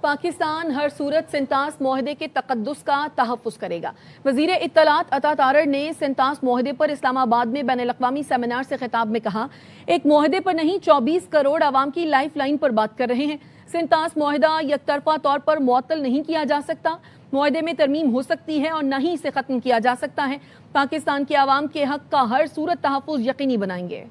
पाकिस्तान हर सूरत सिंतास मुआहदे के तकद्दुस का तहफ़्फ़ुज़ करेगा। वज़ीर इत्तलात अता तारड़ ने सिंतास मुआहदे पर इस्लामाबाद में बैनुल अक़वामी सेमिनार से खिताब में कहा, एक मुआहदे पर नहीं 24 करोड़ आवाम की लाइफ लाइन पर बात कर रहे हैं। सिंतास मुआहदा यकतरफा तौर पर मुअत्तल नहीं किया जा सकता। मुआहदे में तरमीम हो सकती है और न ही इसे ख़त्म किया जा सकता है। पाकिस्तान के आवाम के हक़ का हर सूरत तहफ़्फ़ुज़ यकीनी बनाएंगे।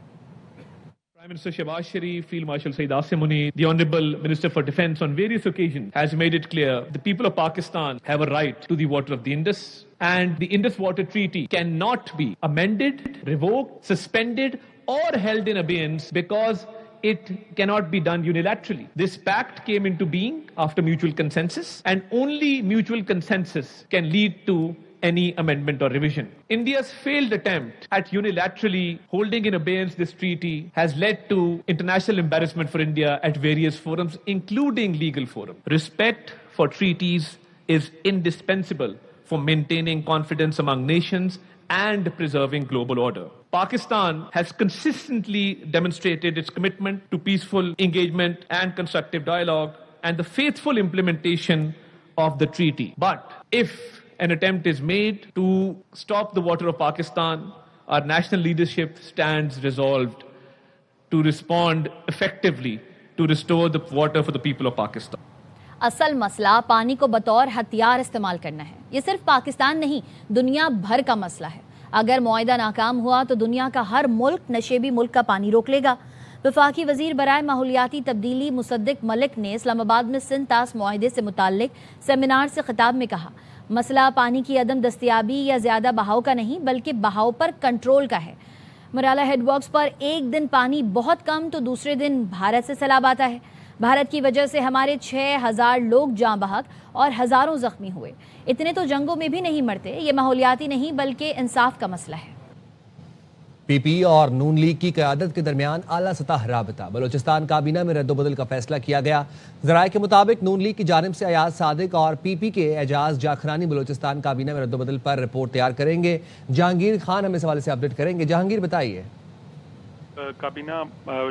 Prime Minister Shehbaz Sharif, Field Marshal Saeed Asim Munir, the Honourable Minister for Defence on various occasions has made it clear the people of Pakistan have a right to the water of the Indus, and the Indus Water Treaty cannot be amended, revoked, suspended or held in abeyance because it cannot be done unilaterally. This pact came into being after mutual consensus, and only mutual consensus can lead to any amendment or revision. India's failed attempt at unilaterally holding in abeyance this treaty has led to international embarrassment for India at various forums, including legal forums. Respect for treaties is indispensable for maintaining confidence among nations and preserving global order. Pakistan has consistently demonstrated its commitment to peaceful engagement and constructive dialogue and the faithful implementation of the treaty. But if an attempt is made to stop the water of Pakistan, our national leadership stands resolved to respond effectively to restore the water for the people of Pakistan. असल मसला पानी को बतौर हथियार इस्तेमाल करना है। ये सिर्फ पाकिस्तान नहीं, दुनिया भर का मसला है। अगर मुआहदा नाकाम हुआ तो दुनिया का हर मुल्क नशेबी मुल्क का पानी रोक लेगा। वफाकी वजीर बराए माहौलियाती तब्दीली मुसद्दिक मलिक ने इस्लामाबाद में सिंतास मुआहदे से मुताल्लिक सेमिनार से खिताब में कहा, मसला पानी की अदम दस्तयाबी या ज़्यादा बहाव का नहीं बल्कि बहाव पर कंट्रोल का है। मराला हेडवर्क्स पर एक दिन पानी बहुत कम तो दूसरे दिन भारत से सैलाब आता है। भारत की वजह से हमारे 6000 लोग जाँ बहक और हज़ारों ज़ख्मी हुए। इतने तो जंगों में भी नहीं मरते। ये माहौलियाती नहीं बल्कि इंसाफ का मसला है। पीपी और नून लीग की क़यादत के दरमियान आला सतह राबता। बलूचिस्तान काबीना में रद्दोबदल का फैसला किया गया। ज़राए के मुताबिक नून लीग की जानिब से अयाज सादिक और पीपी के एजाज जाखरानी बलूचिस्तान काबीना में रद्दोबदल पर रिपोर्ट तैयार करेंगे। जहांगीर खान हमें इस हवाले से अपडेट करेंगे। जहांगीर, बताइए। काबीना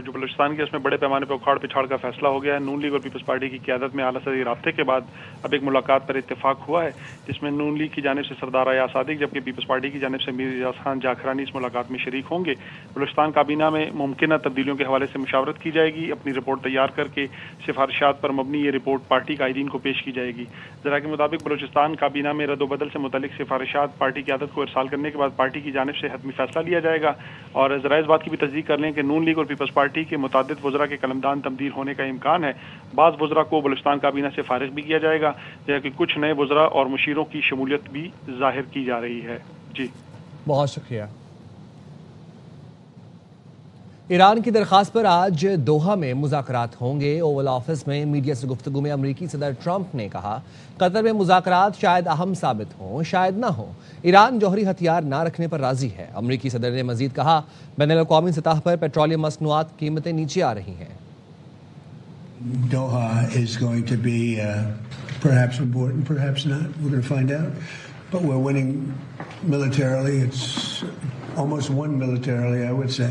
जो बलूचिस्तान के उसमें बड़े पैमाने पर उखाड़ पिछाड़ का फैसला हो गया है। नून लीग और पीपल्स पार्टी की क़यादत में आला सतही राब्ते के बाद अब एक मुलाकात पर इत्तेफाक हुआ है, जिसमें नून लीग की जानिब से सरदार अयाज सादिक जबकि पीपल्स पार्टी की जानिब से मीर एजाज खान जाखरानी इस मुलाकात में शरीक होंगे। बलूचिस्तान काबीना में मुमकिन तब्दीलियों के हवाले से मुशावरत की जाएगी। अपनी रिपोर्ट तैयार करके सिफारिशात पर मबनी ये रिपोर्ट पार्टी कायदीन को पेश की जाएगी। ज़रा के मुताबिक बलूचिस्तान काबीना में रद्दोबदल से मुतल्लिक सिफारिशात पार्टी की क़यादत को इरसाल करने के बाद पार्टी की जानिब से हतमी फैसला लिया जाएगा। और ज़रा इस बात की भी तस्दीक कर लें कि नून लीग और पीपल्स पार्टी के मुतादिद वज़रा के कलमदान तब्दील होने का इम्कान है। बाज़ वज़रा को बलूचिस्तान काबीना से फारिग भी किया जाएगा, जबकि कुछ नए वज़रा और मुशीरों की शमूलियत भी जाहिर की जा रही है। जी, बहुत शुक्रिया। ईरान की दरख्वास्त पर आज दोहा में मुज़ाकरात होंगे। ओवल ऑफिस में मीडिया से गुफ्तगू में अमरीकी सदर ट्रंप ने कहा, कतर में मुज़ाकरात शायद अहम साबित हों, शायद ना हो। ईरान जौहरी हथियार ना रखने पर राजी है। अमरीकी सदर ने मजीद कहा, बैनुल-अक़वामी सतह पर पेट्रोलियम मसनूआत की कीमतें नीचे आ रही हैं। Doha is going to be perhaps important, perhaps not. We're going to find out. But we're winning militarily. It's almost won militarily, I would say.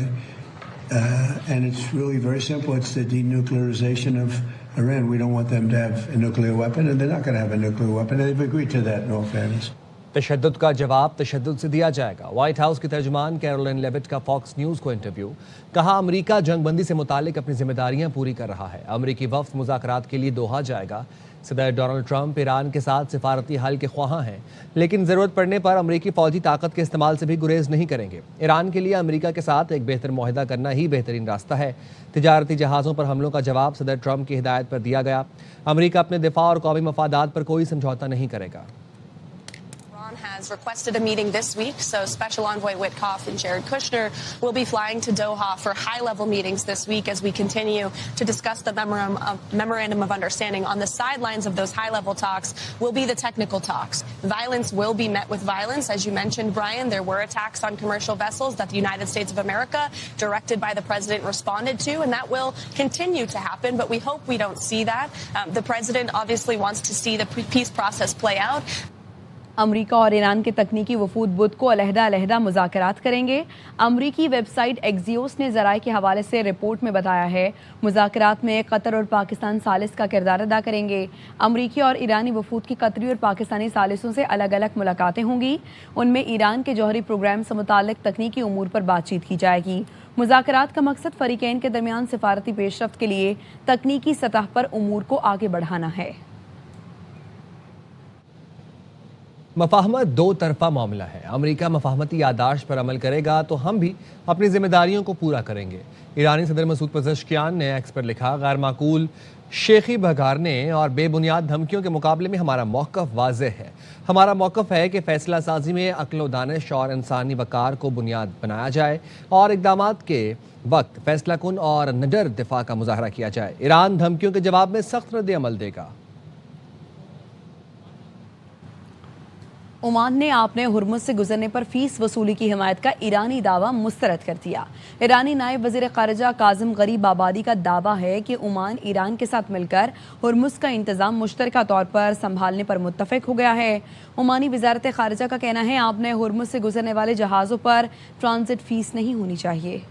And it's really very simple. It's the denuclearization of Iran. We don't want them to have a nuclear weapon, and they're not going to have a nuclear weapon. And they've agreed to that, in all fairness. तशद्दुद का जवाब तशद्दुद से दिया जाएगा। White house की तर्जुमान Karoline Leavitt का fox news को interview. कहा, America जंगबंदी से मुतालिक अपनी जिम्मेदारियां पूरी कर रहा है। अमेरिकी वफ्द मुज़ाकरात के लिए दोहा जाएगा। सदर डोनाल्ड ट्रंप ईरान के साथ सिफारती हल के ख्वाहां हैं, लेकिन ज़रूरत पड़ने पर अमेरिकी फ़ौजी ताकत के इस्तेमाल से भी गुरेज नहीं करेंगे। ईरान के लिए अमेरिका के साथ एक बेहतर मुआहदा करना ही बेहतरीन रास्ता है। तिजारती जहाज़ों पर हमलों का जवाब सदर ट्रंप की हिदायत पर दिया गया। अमेरिका अपने दिफा और कौमी मफादात पर कोई समझौता नहीं करेगा। Has requested a meeting this week, so Special Envoy Witkoff and Jared Kushner will be flying to Doha for high-level meetings this week as we continue to discuss the memorandum of understanding. On the sidelines of those high-level talks will be the technical talks. Violence will be met with violence. As you mentioned, Brian, there were attacks on commercial vessels that the United States of America, directed by the president, responded to, and that will continue to happen, but we hope we don't see that. The president obviously wants to see the peace process play out. America और Iran के तकनीकी वफूद बुध को अलहदा मुज़ाकरात करेंगे। अमरीकी website Axios ने ज़राए के हवाले से रिपोर्ट में बताया है मुज़ाकरात में कतर और पाकिस्तान सालिस का किरदार अदा करेंगे। अमरीकी और ईरानी वफूद की कतरी और पाकिस्तानी सालिसों से अलग अलग मुलाकातें होंगी। उनमें ईरान के जौहरी प्रोग्राम से मुताल्लिक तकनीकी उमूर पर बातचीत की जाएगी। मुज़ाकरात का मकसद फ़रीक़ैन के दरमियान सिफारती पेशरफ्त के लिए तकनीकी सतह पर उमूर को आगे बढ़ाना है। मफाहमत दो तरफा मामला है। अमेरिका मफाहमती यादाश्त पर अमल करेगा तो हम भी अपनी जिम्मेदारियों को पूरा करेंगे। ईरानी सदर मसूद पज़ेश्कियान ने एक्स पर लिखा, गैर माकूल शेखी भगारने और बेबुनियाद धमकियों के मुकाबले में हमारा मौक़िफ़ वाज़ेह है। हमारा मौक़िफ़ है कि फ़ैसला साजी में अक्ल दानिश और इंसानी वक़ार को बुनियाद बनाया जाए और इक़दामात के वक्त फ़ैसला कुन और निडर दिफा का मुज़ाहरा किया जाए। ईरान धमकियों के जवाब में सख्त रद्द अमल देगा। ओमान ने आपने हुर्मुज़ से गुजरने पर फीस वसूली की हिमायत का ईरानी दावा मुस्तरद कर दिया। ईरानी नायब वज़ीर ख़ारिजा काज़िम गरीब आबादी का दावा है कि ओमान ईरान के साथ मिलकर हुर्मुज़ का इंतज़ाम मुश्तरका तौर पर संभालने पर मुत्तफ़िक हो गया है। ओमानी वज़ारत ख़ारिजा का कहना है आपने हुर्मुज़ से गुजरने वाले जहाज़ों पर ट्रांजिट फ़ीस नहीं होनी चाहिए।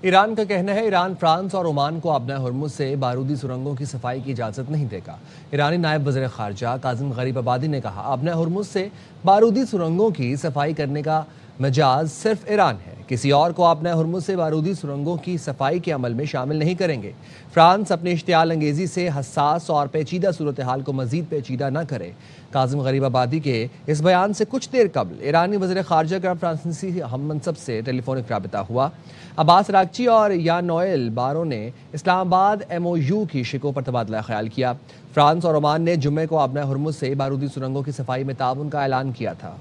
ईरान का कहना है ईरान फ्रांस और ओमान को अपना हुर्मुज़ से बारूदी सुरंगों की सफाई की इजाज़त नहीं देगा। ईरानी नायब वज़ीर ख़ारिजा काज़िम गरीब आबादी ने कहा, अपना हुर्मुज़ से बारूदी सुरंगों की सफाई करने का मजाज सिर्फ ईरान है। किसी और को अपना हुर्मुज़ से बारूदी सुरंगों की सफाई के अमल में शामिल नहीं करेंगे। फ्रांस अपनी इश्तियाल अंगेज़ी से हसास और पेचीदा सूरत हाल को मज़ीद पेचीदा न करे। काज़िम गरीब आबादी के इस बयान से कुछ देर कबल ईरानी वज़ीर ख़ारिजा का फ्रांसीसी हममनसब से टेलीफोनिक राबिता हुआ। अब्बास रागची और यान नोएल बारो ने इस्लामाबाद MOU की शिकों पर तबादला ख्याल किया। फ्रांस और ओमान ने जुम्मे को अपना हुर्मुज़ से बारूदी सुरंगों की सफाई में ताउन का ऐलान किया था।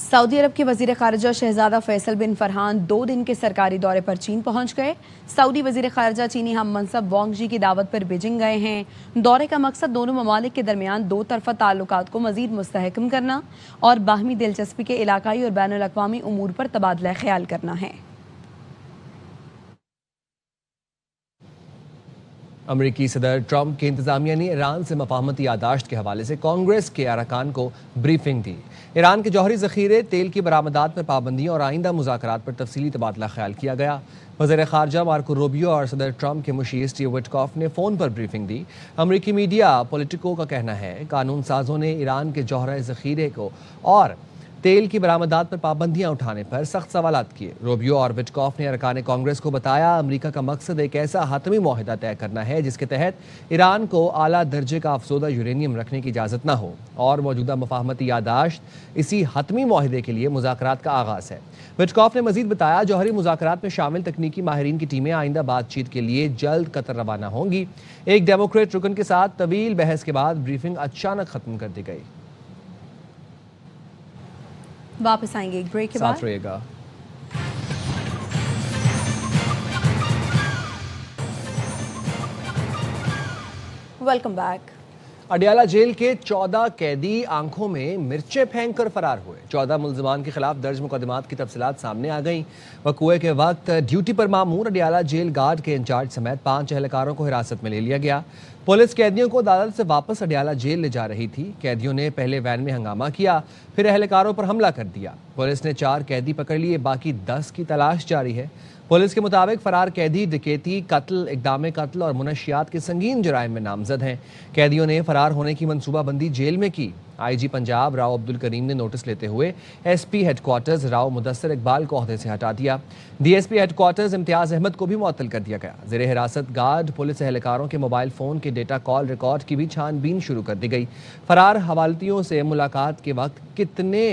सऊदी अरब के वज़ीर ख़ारिजा शहज़ादा फैसल बिन फरहान 2 दिन के सरकारी दौरे पर चीन पहुंच गए। सऊदी वज़ीर ख़ारिजा चीनी हम मनसब वांग जी की दावत पर बीजिंग गए हैं। दौरे का मकसद दोनों ममालिक के दरमियान दो तरफ़ा ताल्लुकात को मज़ीद मुस्तहकम करना और बाहमी दिलचस्पी के इलाकाई और बैनुल अक़वामी उमूर पर तबादला ख्याल करना है। अमरीकी सदर ट्रंप की इंतजामिया ने ईरान से मफाहमती यादाश्त के हवाले से कांग्रेस के अरकान को ब्रीफिंग दी। ईरान के जौहरी ज़ख़ीरे, तेल की बरामदात पर पाबंदियों और आइंदा मुज़ाकरात पर तफसीली तबादला ख्याल किया गया। वज़ीर ख़ारिजा मार्को रूबियो और सदर ट्रंप के मुशीर स्टीव विटकॉफ ने फ़ोन पर ब्रीफिंग दी। अमरीकी मीडिया पॉलिटिको का कहना है कानून साजों ने ईरान के जौहरी ज़ख़ीरे को और तेल की बरामदात पर पाबंदियां उठाने पर सख्त सवालात किए। रूबियो और विटकॉफ ने अरकान कांग्रेस को बताया अमेरिका का मकसद एक ऐसा हतमी मुआहिदा तय करना है जिसके तहत ईरान को आला दर्जे का अफसोदा यूरेनियम रखने की इजाज़त न हो और मौजूदा मफाहमती यादाश्त इसी हतमी मुआहिदे के लिए मुज़ाकरात का आगाज़ है। विटकॉफ ने मजीद बताया जौहरी मुज़ाकरात में शामिल तकनीकी माहिरीन की टीमें आइंदा बातचीत के लिए जल्द कतर रवाना होंगी। एक डेमोक्रेट रुकन के साथ तवील बहस के बाद ब्रीफिंग अचानक खत्म कर दी गई। वापस आएंगे एक ब्रेक के बाद। साथ रहेगा। Welcome back. अडियाला जेल के 14 कैदी आंखों में मिर्चें फेंक कर फरार हुए। 14 मुल्जिमान के खिलाफ दर्ज मुकदमात की तफसीलात सामने आ गई। वकूए के वक्त ड्यूटी पर मामूर अडियाला जेल गार्ड के इंचार्ज समेत 5 एहलकारों को हिरासत में ले लिया गया। पुलिस कैदियों को अदालत से वापस अडियाला जेल ले जा रही थी। कैदियों ने पहले वैन में हंगामा किया, फिर एहलकारों पर हमला कर दिया। पुलिस ने 4 कैदी पकड़ लिए, बाकी 10 की तलाश जारी है। पुलिस के मुताबिक फरार कैदी डकैती, कत्ल, इक़दाम कत्ल और मुनशियात के संगीन जराइम में नामजद हैं। कैदियों ने फरार होने की मनसूबाबंदी जेल में की। IG पंजाब राव अब्दुल करीम ने नोटिस लेते हुए SP हेडक्वार्टर्स राव मुदस्सिर इकबाल को ओहदे से हटा दिया। DSP हेडक्वार्टर्स इम्तियाज़ अहमद को भी मुअत्तल कर दिया गया। ज़ेरे हिरासत गार्ड पुलिस एहलकारों के मोबाइल फ़ोन के डेटा कॉल रिकॉर्ड की भी छानबीन शुरू कर दी गई। फरार हवालतियों से मुलाकात के वक्त कितने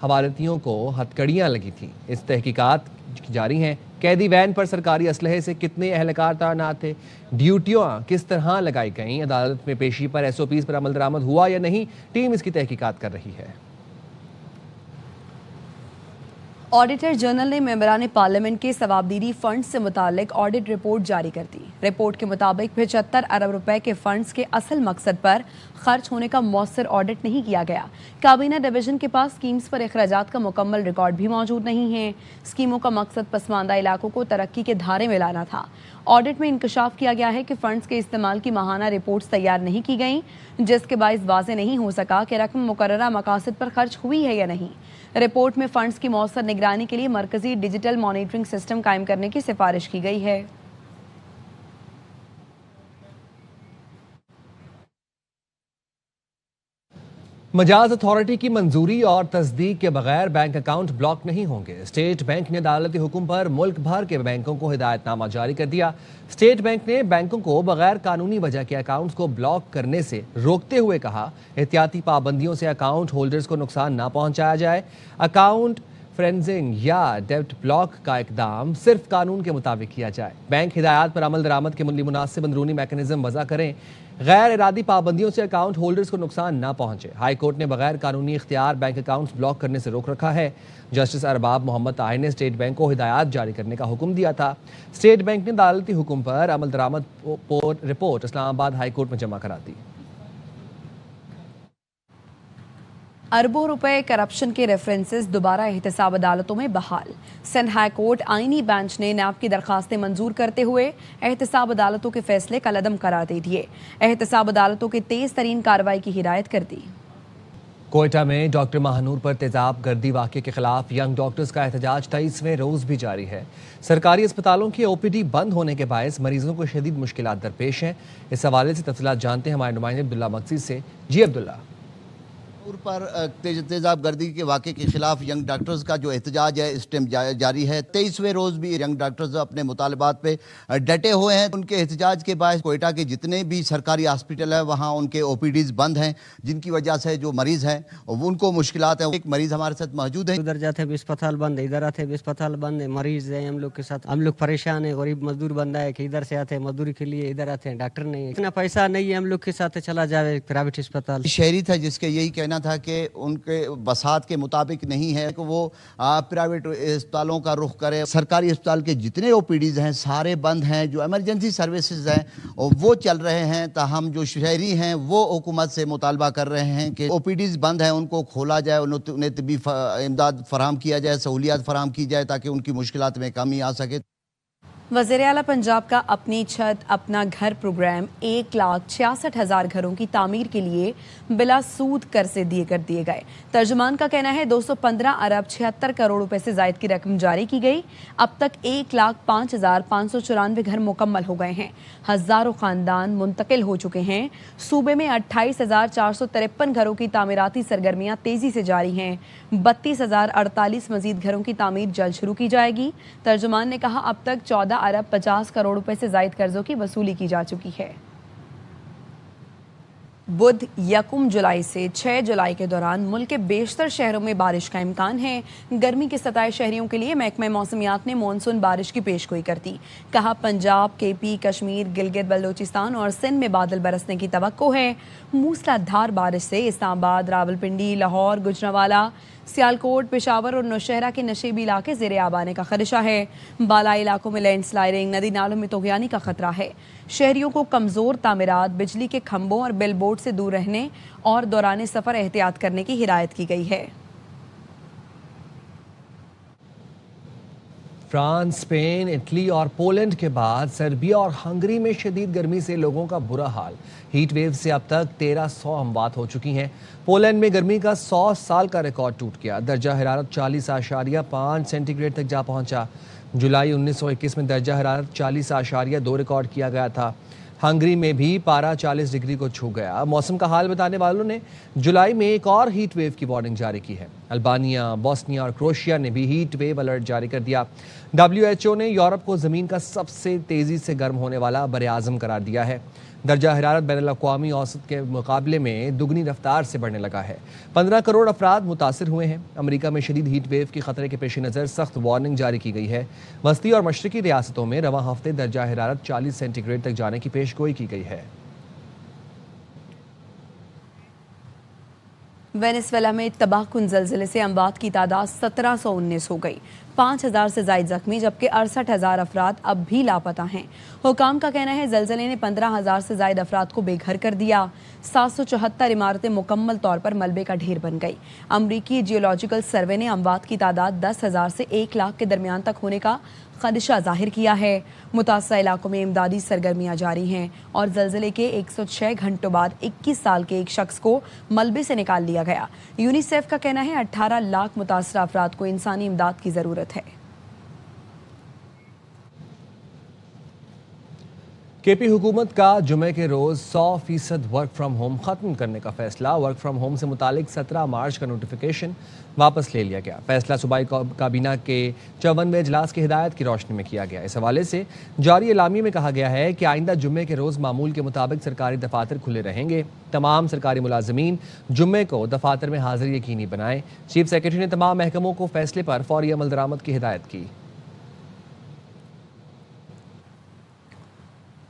हवालतियों को हथकड़ियाँ लगी थी, इस तहकीकात जारी हैं। कैदी वैन पर सरकारी असलहे से कितने एहलकार तैनात थे, ड्यूटियाँ किस तरह लगाई गईं, अदालत में पेशी पर SOPs पर अमल दरामद हुआ या नहीं, टीम इसकी तहकीकात कर रही है। ऑडिटर जनरल ने मेंबरान पार्लियामेंट के सवाबदीदी फंड से मुतालिक ऑडिट रिपोर्ट जारी कर दी। रिपोर्ट के मुताबिक 75 अरब रुपए के फंड्स के असल मकसद पर खर्च होने का मौसर ऑडिट नहीं किया गया। काबीना डिवीजन के पास स्कीम्स पर अखराजात का मुकम्मल रिकॉर्ड भी मौजूद नहीं है। स्कीमों का मकसद पसमानदा इलाकों को तरक्की के धारे में लाना था। ऑडिट में इंकशाफ किया गया है कि फंड्स के इस्तेमाल की माहाना रिपोर्ट्स तैयार नहीं की गई, जिसके बायस वाज़ेह नहीं हो सका कि रकम मुकर्ररा मकासद पर खर्च हुई है या नहीं। रिपोर्ट में फंड्स की मौसर निगरानी के लिए मरकजी डिजिटल मॉनिटरिंग सिस्टम कायम करने की सिफारिश की गई है। मजाज अथॉरिटी की मंजूरी और तस्दीक के बगैर बैंक अकाउंट ब्लॉक नहीं होंगे। स्टेट बैंक ने अदालती हुक्म पर मुल्क भर के बैंकों को हिदायतनामा जारी कर दिया। स्टेट बैंक ने बैंकों को बगैर कानूनी वजह के अकाउंट्स को ब्लॉक करने से रोकते हुए कहा, एहतियाती पाबंदियों से अकाउंट होल्डर्स को नुकसान ना पहुंचाया जाए। अकाउंट फ्रेंजिंग या डेब्ट ब्लॉक का इकदाम सिर्फ कानून के मुताबिक किया जाए। बैंक हिदायत पर अमल दरामद के लिए मुनासिब अंदरूनी मैकेनिज्म वज़ा करें। गैर इरादी पाबंदियों से अकाउंट होल्डर्स को नुकसान ना पहुंचे। हाई कोर्ट ने बगैर कानूनी इख्तियार बैंक अकाउंट्स ब्लॉक करने से रोक रखा है। जस्टिस अरबाब मोहम्मद ताहिर ने स्टेट बैंक को हिदायत जारी करने का हुक्म दिया था। स्टेट बैंक ने अदालती हुक्म पर अमल दरामद रिपोर्ट इस्लामाबाद हाई कोर्ट में जमा करा दी। अरबों रुपए करप्शन के रेफरेंसेस दोबारा एहतसाब अदालतों में बहाल। सिंध हाई कोर्ट आईनी बेंच ने नैब की दरखास्तें मंजूर करते हुए एहतसाब अदालतों के फैसले कलअदम करार दे दिए। एहतसाब अदालतों की तेज तरीन कार्रवाई की हिदायत कर दी। कोयटा में डॉक्टर महानूर पर तेजाब गर्दी वाक़े के खिलाफ यंग डॉक्टर्स का एहतजाज 23वें रोज भी जारी है। सरकारी अस्पतालों की ओपीडी बंद होने के बायस मरीजों को शदीद मुश्किलात दरपेश हैं। इस हवाले से तफसीलात जानते हैं हमारे नुमाइंदे अब्दुल्ला मकसी से। जी अब्दुल्ला। पर तेजाब गर्दी के वाक़े के खिलाफ यंग डॉक्टर्स का जो एहतजाज है इस टाइम जारी है। 23वें रोज़ भी यंग डॉक्टर्स अपने मुतालबात पे डटे हुए हैं। उनके एहतजाज के बाद कोयटा के जितने भी सरकारी हॉस्पिटल है वहाँ उनके ओपीडीज बंद हैं, जिनकी वजह से जो मरीज़ हैं उनको मुश्किलात हैं। एक मरीज़ हमारे साथ मौजूद है। उधर जाते भी अस्पताल बंद है, इधर आते भी अस्पताल बंद है। मरीज़ है हम लोग के साथ, हम लोग परेशान है। गरीब मजदूर बंदा है कि इधर से आते हैं मजदूरी के लिए, इधर आते हैं डॉक्टर नहीं है, इतना पैसा नहीं है हम लोग के साथ चला जाए प्राइवेट अस्पताल। शहरी था जिसके यही कहना था कि उनके बसात के मुताबिक नहीं है कि वो प्राइवेट अस्पतालों का रुख करे। सरकारी अस्पताल के जितने ओपीडीज हैं सारे बंद हैं। जो इमरजेंसी सर्विसेज हैं वो चल रहे हैं। ताहम जो शहरी हैं वो हुकूमत से मुतालबा कर रहे हैं कि ओपीडीज बंद हैं उनको खोला जाए, उन्हें तबी इमदाद फराम किया जाए, सहूलियात फराम की जाए ताकि उनकी मुश्किलात में कमी आ सके। वज़ीर आला पंजाब का अपनी छत अपना घर प्रोग्राम 1,66,000 घरों की तामीर के लिए बिला सूद कर्जे दिए कर दिए गए। तर्जुमान का कहना है 215 अरब 76 करोड़ रुपए से जायद की रकम जारी की गई। अब तक 1,05,594 घर मुकम्मल हो गए हैं। हज़ारों ख़ानदान मुंतकिल हो चुके हैं। सूबे में 28,453 घरों की तामीराती सरगर्मियाँ तेज़ी से जारी हैं। 32,048 मजीद घरों की तामीर जल्द शुरू की जाएगी। तर्जुमान ने कहा अब तक 14 अरब 50 करोड़ रुपए से जायद कर्जों की वसूली की जा चुकी है। बुध 1 जुलाई से 6 जुलाई के दौरान मुल्क के बेशतर शहरों में बारिश का इम्कान है। गर्मी के सताए शहरियों के लिए महकमा मौसमियात ने मानसून बारिश की पेशगोई कर दी। कहा पंजाब, केपी, कश्मीर, गिलगित बलोचिस्तान और सिंध में बादल बरसने की तवक्को है। मूसलाधार बारिश से इस्लामाबाद, रावलपिंडी, लाहौर, गुजरांवाला, सियालकोट, पेशावर और नौशहरा के नशेबी इलाके ज़ेरे आब आने का खदशा है। बालाई इलाकों में लैंडस्लाइडिंग, नदी नालों में तोगयानी का खतरा है। शहरियों को कमज़ोर तामीरात, बिजली के खंभों और बिलबोर्ड से दूर रहने और दौरान सफ़र एहतियात करने की हिदायत की गई है। फ्रांस, स्पेन, इटली और पोलैंड के बाद सर्बिया और हंगरी में शदीद गर्मी से लोगों का बुरा हाल। हीट वेव से अब तक 1300 अमवात हो चुकी हैं। पोलैंड में गर्मी का 100 साल का रिकॉर्ड टूट गया। दर्जा हरारत 40.5 सेंटीग्रेड तक जा पहुंचा। जुलाई 1921 में दर्जा हरारत 40.2 रिकॉर्ड किया गया था। हंगरी में भी पारा 40 डिग्री को छू गया। मौसम का हाल बताने वालों ने जुलाई में एक और हीट वेव की वार्निंग जारी की है। अल्बानिया, बोस्निया और क्रोएशिया ने भी हीट वेव अलर्ट जारी कर दिया। WHO ने यूरोप को ज़मीन का सबसे तेज़ी से गर्म होने वाला बरे-आज़म करार दिया है। दर्जा हरारत बैनुल-अक़वामी औसत के मुकाबले में दुगनी रफ्तार से बढ़ने लगा है। 15 करोड़ अफराद मुतासिर हुए हैं। अमेरिका में शदीद हीट वेव के खतरे के पेश नज़र सख्त वार्निंग जारी की गई है। वस्ती और मशरकी रियासतों में रवां हफ्ते दर्जा हरारत 40 सेंटीग्रेड तक जाने की पेशगोई की गई है। वेनेजुएला में तबाहकुन ज़लज़ले से अमवात की तादाद 1719 हो गई। 5,000 से ज्यादा जख्मी, जबकि 68,000 अफराद अब भी लापता हैं। हुकाम का कहना है ज़लज़ले ने 15,000 से ज्यादा अफराद को बेघर कर दिया। 774 इमारतें मुकम्मल तौर पर मलबे का ढेर बन गई। अमरीकी जियोलॉजिकल सर्वे ने अमवात की तादाद 10,000 से 1 लाख के दरमियान तक होने का खदशा जाहिर किया है। मुतासरा इलाकों में इमदादी सरगर्मियां जारी हैं और ज़लज़ले के 106 घंटों बाद 21 साल के एक शख्स को मलबे से निकाल लिया गया। यूनिसेफ का कहना है 18 लाख मुतासरा अफराद को इंसानी इमदाद की ज़रूरत है। केपी हुकूमत का जुमे के रोज 100% वर्क फ्रॉम होम खत्म करने का फैसला। वर्क फ्रॉम होम से मुतालिक 17 मार्च का नोटिफिकेशन वापस ले लिया गया। फैसला सूबाई काबीना के 54वें इजलास की हिदायत की रोशनी में किया गया। इस हवाले से जारी एलामी में कहा गया है कि आइंदा जुम्मे के रोज मामूल के मुताबिक सरकारी दफातर खुले रहेंगे। तमाम सरकारी मुलाजमीन जुम्मे को दफातर में हाजिरी यकीनी बनाएं। चीफ सेक्रेटरी ने तमाम महकमों को फैसले पर फौरी अमल दरामद की हिदायत की।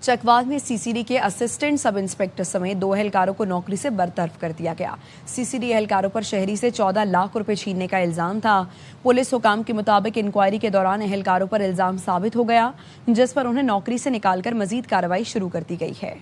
चकवात में सीसीडी के असिस्टेंट सब इंस्पेक्टर समेत 2 एहलकारों को नौकरी से बरतरफ कर दिया गया। सीसीडी एहलकारों पर शहरी से 14 लाख रुपए छीनने का इल्जाम था। पुलिस हुकाम के मुताबिक इंक्वायरी के दौरान एहलकारों पर इल्जाम साबित हो गया, जिस पर उन्हें नौकरी से निकालकर मजीद कार्रवाई शुरू कर दी गई है।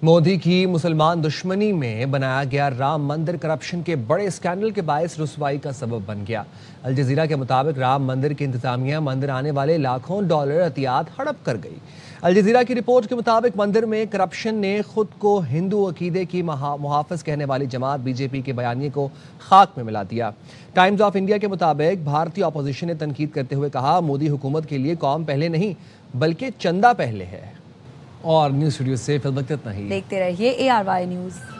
मोदी की मुसलमान दुश्मनी में बनाया गया राम मंदिर करप्शन के बड़े स्कैंडल के बायस रुसवाई का सबब बन गया। अल जजीरा के मुताबिक राम मंदिर की इंतजामिया मंदिर आने वाले लाखों डॉलर अतियात हड़प कर गई। अल जजीरा की रिपोर्ट के मुताबिक मंदिर में करप्शन ने खुद को हिंदू अकीदे की मुहाफिज कहने वाली जमात बीजेपी के बयानिए को खाक में मिला दिया। टाइम्स ऑफ इंडिया के मुताबिक भारतीय अपोजिशन ने तनकीद करते हुए कहा, मोदी हुकूमत के लिए कौम पहले नहीं बल्कि चंदा पहले है। और न्यूज़ स्टूडियो से फिल वक्त इतना ही। देखते रहिए ARY न्यूज़।